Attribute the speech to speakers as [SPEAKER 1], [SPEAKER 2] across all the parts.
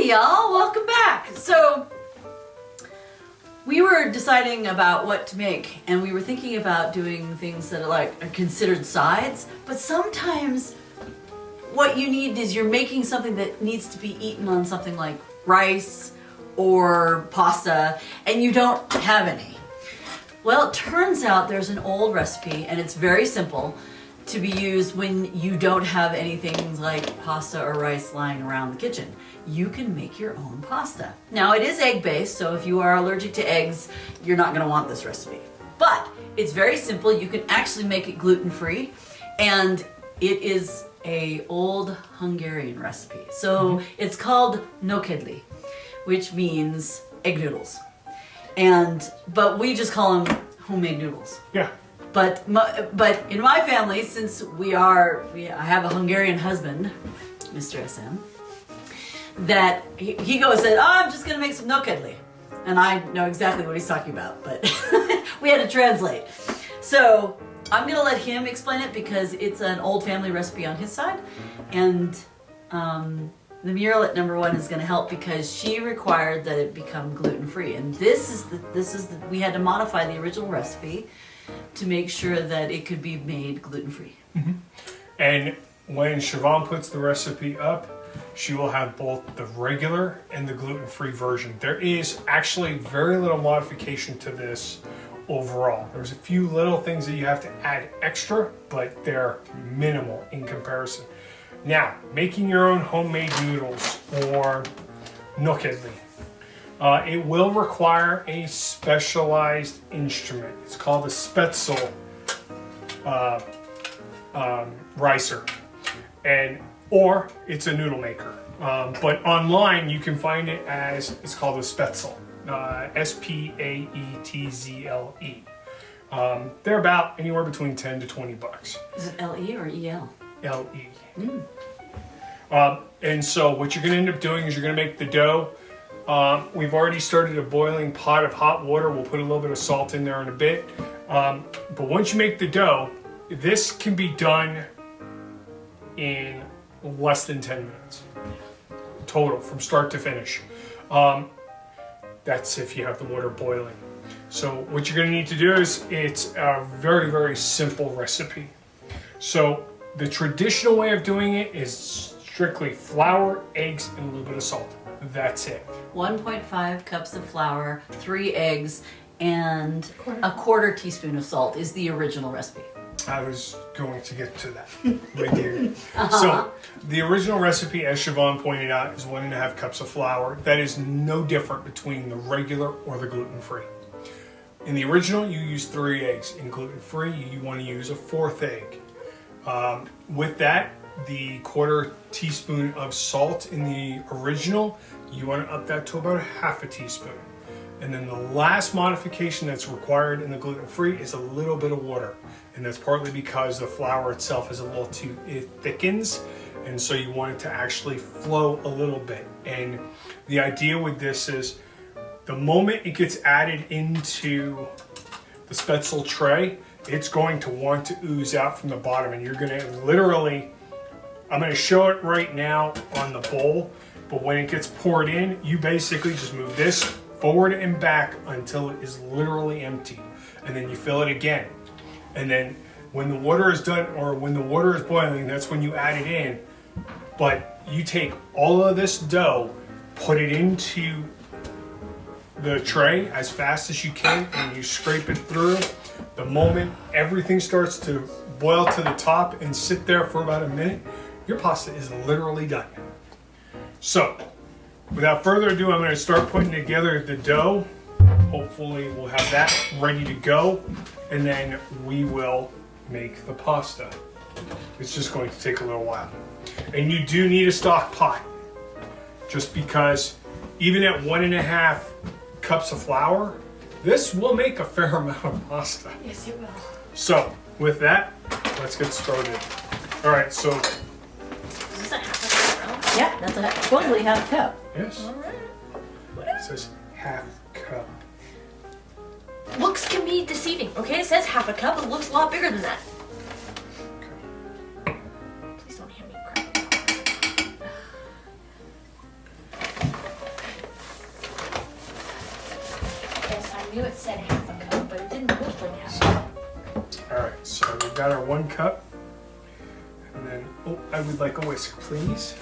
[SPEAKER 1] Hey y'all, welcome back. So we were deciding about what to make, and we were thinking about doing things that are considered sides, but sometimes what you need is you're making something that needs to be eaten on something like rice or pasta, and you don't have any. Well, it turns out there's an old recipe, and it's very simple to be used when you don't have anything like pasta or rice lying around the kitchen. You can make your own pasta. Now, it is egg-based, so if you are allergic to eggs, you're not gonna want this recipe. But it's very simple. You can actually make it gluten-free, and it is a old Hungarian recipe. So it's called noodle, which means egg noodles. But we just call them homemade noodles.
[SPEAKER 2] Yeah.
[SPEAKER 1] But in my family, since I have a Hungarian husband, Mr. SM, that he goes and said, "Oh, I'm just gonna make some noodle," and I know exactly what he's talking about, but we had to translate. So I'm gonna let him explain it because it's an old family recipe on his side, and the mural at number 1 is going to help because she required that it become gluten-free, and we had to modify the original recipe to make sure that it could be made gluten-free.
[SPEAKER 2] Mm-hmm. And when Siobhan puts the recipe up, she will have both the regular and the gluten-free version. There is actually very little modification to this overall. There's a few little things that you have to add extra, but they're minimal in comparison. Now, making your own homemade noodles or noodle, it will require a specialized instrument. It's called a Spaetzle ricer, or it's a noodle maker. But online you can find it as, it's called a Spaetzle, S-P-A-E-T-Z-L-E. They're about anywhere between 10 to 20 bucks.
[SPEAKER 1] Is it L-E or E-L?
[SPEAKER 2] L-E. And so what you're going to end up doing is you're going to make the dough. We've already started a boiling pot of hot water. We'll put a little bit of salt in there in a bit. But once you make the dough, this can be done in less than 10 minutes. Total, from start to finish. That's if you have the water boiling. So what you're going to need to do is, it's a very, very simple recipe. So the traditional way of doing it is strictly flour, eggs, and a little bit of salt. That's it.
[SPEAKER 1] 1.5 cups of flour, 3 eggs, and a quarter teaspoon of salt is the original recipe.
[SPEAKER 2] I was going to get to that right here. So the original recipe, as Siobhan pointed out, is 1.5 cups of flour. That is no different between the regular or the gluten-free. In the original, you use 3 eggs. In gluten-free, you want to use a 4th egg. With that, the quarter teaspoon of salt in the original, you want to up that to about 1/2 teaspoon. And then the last modification that's required in the gluten-free is a little bit of water. And that's partly because the flour itself is a little too, it thickens. And so you want it to actually flow a little bit. And the idea with this is the moment it gets added into the Spaetzle tray, it's going to want to ooze out from the bottom, and you're going to literally, I'm going to show it right now on the bowl, but when it gets poured in, you basically just move this forward and back until it is literally empty, and then you fill it again. And then when the water is done, or when the water is boiling, that's when you add it in. But you take all of this dough, put it into the tray as fast as you can, and you scrape it through. The moment everything starts to boil to the top and sit there for about a minute, your pasta is literally done. So, without further ado, I'm going to start putting together the dough. Hopefully we'll have that ready to go, and then we will make the pasta. It's just going to take a little while. And you do need a stock pot, just because even at 1.5 cups of flour, this will make a fair amount of pasta.
[SPEAKER 3] Yes, it will.
[SPEAKER 2] So, with that, let's get started. All right, so.
[SPEAKER 3] Is this a 1/2 cup?
[SPEAKER 1] Yeah, that's supposedly 1/2 cup.
[SPEAKER 2] Yes.
[SPEAKER 3] All right.
[SPEAKER 2] It says 1/2 cup.
[SPEAKER 3] Looks can be deceiving. Okay, it says 1/2 cup. It looks a lot bigger than that. Please don't hand me crap. knew it said half a cup, but it didn't look like half a cup.
[SPEAKER 2] All right, so we've got our 1 cup. And then, oh, I would like a whisk, please.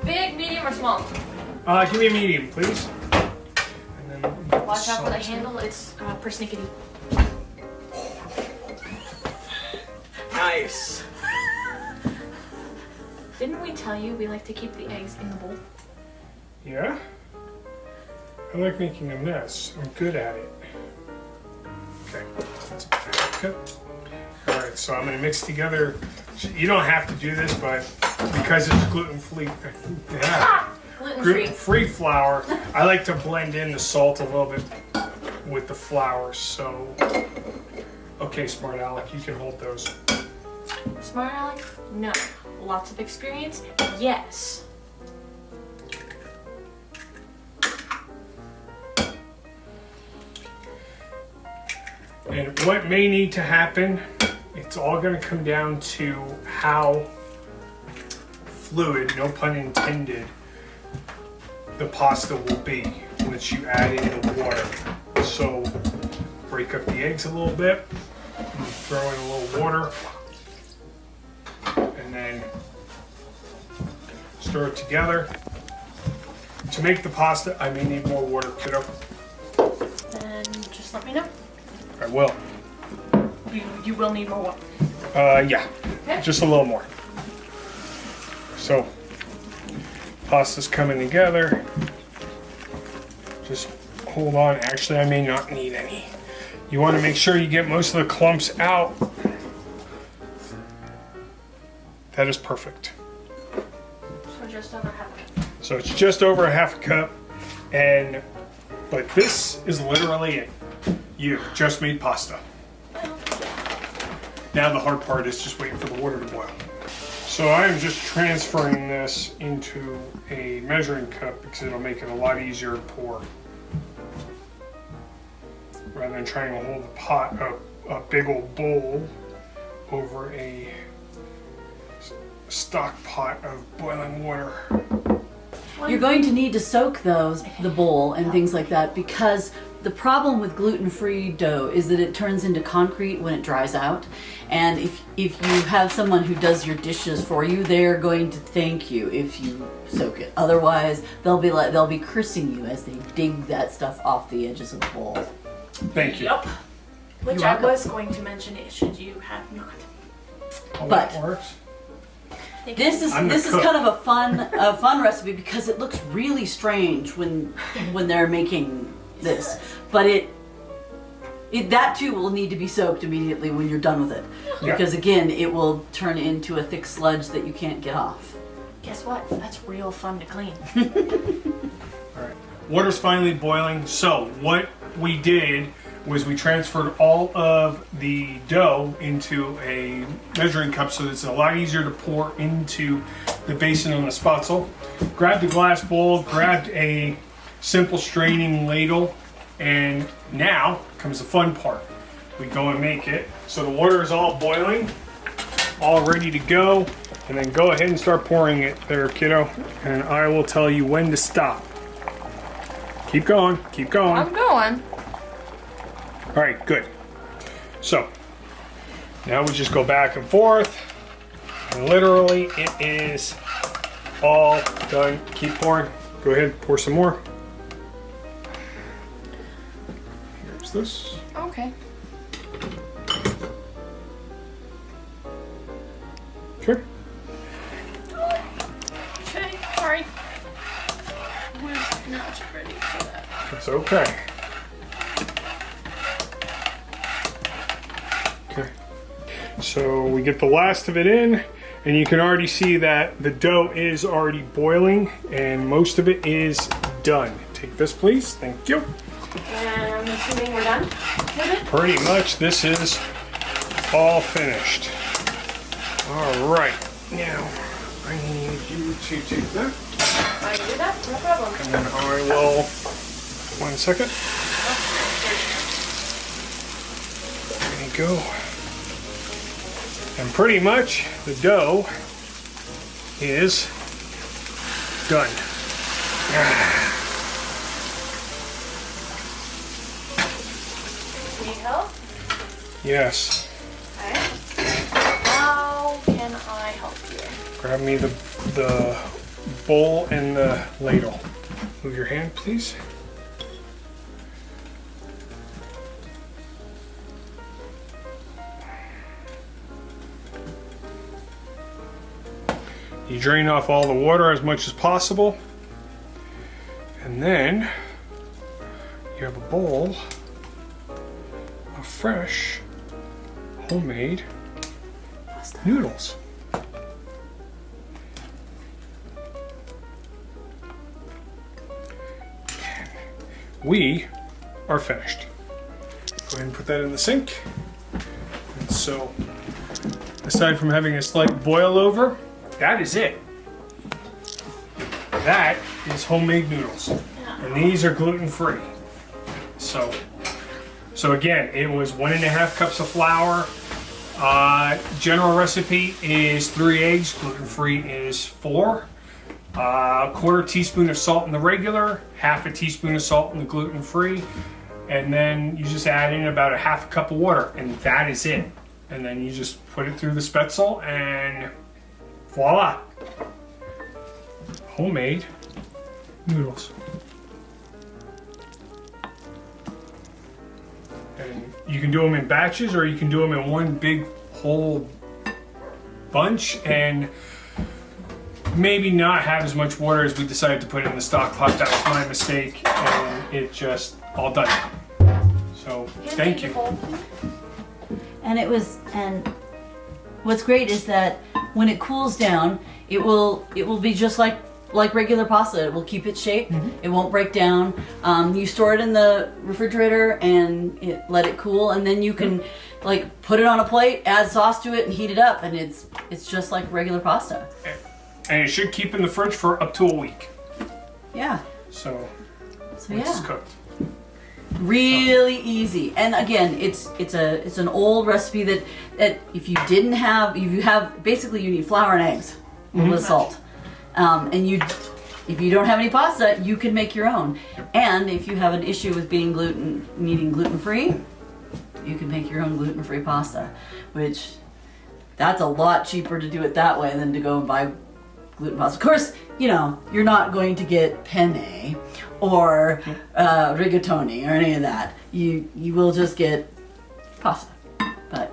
[SPEAKER 3] Big, medium, or small?
[SPEAKER 2] Give me a medium, please. And then
[SPEAKER 3] Watch out for the
[SPEAKER 2] salt.
[SPEAKER 3] handle. It's persnickety.
[SPEAKER 2] Nice.
[SPEAKER 3] Didn't we tell you we like to keep the eggs in the bowl?
[SPEAKER 2] Yeah? I like making a mess. I'm good at it. Okay, that's a half cup. All right, so I'm gonna mix together. You don't have to do this, but because it's gluten-free, gluten-free flour, I like to blend in the salt a little bit with the flour. So, okay, smart Alec, you can hold those.
[SPEAKER 3] Smart Alec? No. Lots of experience? Yes.
[SPEAKER 2] And what may need to happen, it's all going to come down to how fluid, no pun intended, the pasta will be once you add in the water. So break up the eggs a little bit, throw in a little water, and then stir it together. To make the pasta, I may need more water, kiddo.
[SPEAKER 3] Then just let me know.
[SPEAKER 2] I will.
[SPEAKER 3] You will need more water.
[SPEAKER 2] Yeah,
[SPEAKER 3] Okay.
[SPEAKER 2] just a little more. So, pasta's coming together. Just hold on. Actually, I may not need any. You want to make sure you get most of the clumps out. That is perfect.
[SPEAKER 3] So just over half a cup.
[SPEAKER 2] So it's just over a half a cup, but this is literally it. You just made pasta. Now the hard part is just waiting for the water to boil. So I'm just transferring this into a measuring cup because it'll make it a lot easier to pour. Rather than trying to hold a big old bowl over a stock pot of boiling water.
[SPEAKER 1] You're going to need to soak the bowl and things like that, because the problem with gluten-free dough is that it turns into concrete when it dries out. And if you have someone who does your dishes for you, they're going to thank you if you soak it. Otherwise, they'll be cursing you as they dig that stuff off the edges of the bowl.
[SPEAKER 2] Thank you.
[SPEAKER 3] Yep. Which
[SPEAKER 1] You're
[SPEAKER 3] I
[SPEAKER 1] welcome.
[SPEAKER 3] was going to mention it should you have not.
[SPEAKER 2] Oh,
[SPEAKER 1] But-
[SPEAKER 2] that works.
[SPEAKER 3] Thank
[SPEAKER 1] This
[SPEAKER 3] you.
[SPEAKER 1] is
[SPEAKER 2] I'm the
[SPEAKER 1] this is
[SPEAKER 2] cook.
[SPEAKER 1] kind of a fun recipe because it looks really strange when they're making this, but it that too will need to be soaked immediately when you're done with it,
[SPEAKER 2] Yeah.
[SPEAKER 1] because again it will turn into a thick sludge that you can't get off.
[SPEAKER 3] Guess what? That's real fun to clean.
[SPEAKER 2] All right. Water's finally boiling. So what we did was we transferred all of the dough into a measuring cup so that it's a lot easier to pour into the basin on the Spaetzle. Grabbed a glass bowl, grabbed a simple straining ladle, and now comes the fun part. We go and make it. So the water is all boiling, all ready to go, and then go ahead and start pouring it there, kiddo, and I will tell you when to stop. Keep going, keep going.
[SPEAKER 3] I'm going.
[SPEAKER 2] All right, good. So now we just go back and forth. And literally, it is all done. Keep pouring. Go ahead, pour some more. Here's this.
[SPEAKER 3] Okay.
[SPEAKER 2] Okay.
[SPEAKER 3] Okay. Sorry. Was not ready for that.
[SPEAKER 2] It's okay. Okay. So we get the last of it in, and you can already see that the dough is already boiling, and most of it is done. Take this, please. Thank you.
[SPEAKER 3] And I'm assuming we're done with it.
[SPEAKER 2] Pretty much this is all finished. All right. Now, I need you to take that,
[SPEAKER 3] I can do that. No problem.
[SPEAKER 2] and then I will, 1 second. There you go. And pretty much the dough is done.
[SPEAKER 3] need help?
[SPEAKER 2] Yes.
[SPEAKER 3] Okay. How can I help you?
[SPEAKER 2] Grab me the bowl and the ladle. Move your hand, please. You drain off all the water as much as possible. And then you have a bowl of fresh, homemade noodles. We are finished. Go ahead and put that in the sink. And so, aside from having a slight boil over, that is it. That is homemade noodles. And these are gluten-free. So again, it was 1.5 cups of flour. General recipe is 3 eggs, gluten-free is 4. 1/4 teaspoon of salt in the regular, 1/2 teaspoon of salt in the gluten-free, and then you just add in about 1/2 cup of water, and that is it. And then you just put it through the Spaetzle, and voila! Homemade noodles. And you can do them in batches, or you can do them in one big whole bunch, and maybe not have as much water as we decided to put in the stock pot. That was my mistake, and it just all done. So thank you.
[SPEAKER 1] And what's great is that when it cools down, it will be just like regular pasta. It will keep its shape. It won't break down. You store it in the refrigerator and let it cool, and then you can like put it on a plate, add sauce to it, and heat it up, and it's just like regular pasta.
[SPEAKER 2] And it should keep in the fridge for up to a week.
[SPEAKER 1] Yeah.
[SPEAKER 2] So once
[SPEAKER 1] yeah.
[SPEAKER 2] it's cooked.
[SPEAKER 1] Really easy. And again, it's an old recipe that if you basically you need flour and eggs with salt. And if you don't have any pasta, you can make your own. And if you have an issue with needing gluten-free, you can make your own gluten-free pasta, which that's a lot cheaper to do it that way than to go and buy gluten pasta. Of course, you're not going to get penne or rigatoni or any of that. You will just get pasta. But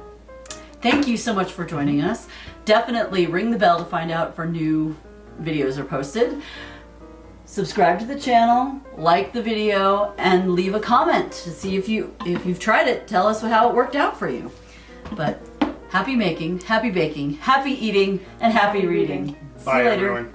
[SPEAKER 1] thank you so much for joining us. Definitely ring the bell to find out if our new videos are posted. Subscribe to the channel, like the video, and leave a comment to see if you've tried it. Tell us how it worked out for you. But happy making, happy baking, happy eating, and happy reading. See you
[SPEAKER 2] Bye,
[SPEAKER 1] later.
[SPEAKER 2] everyone.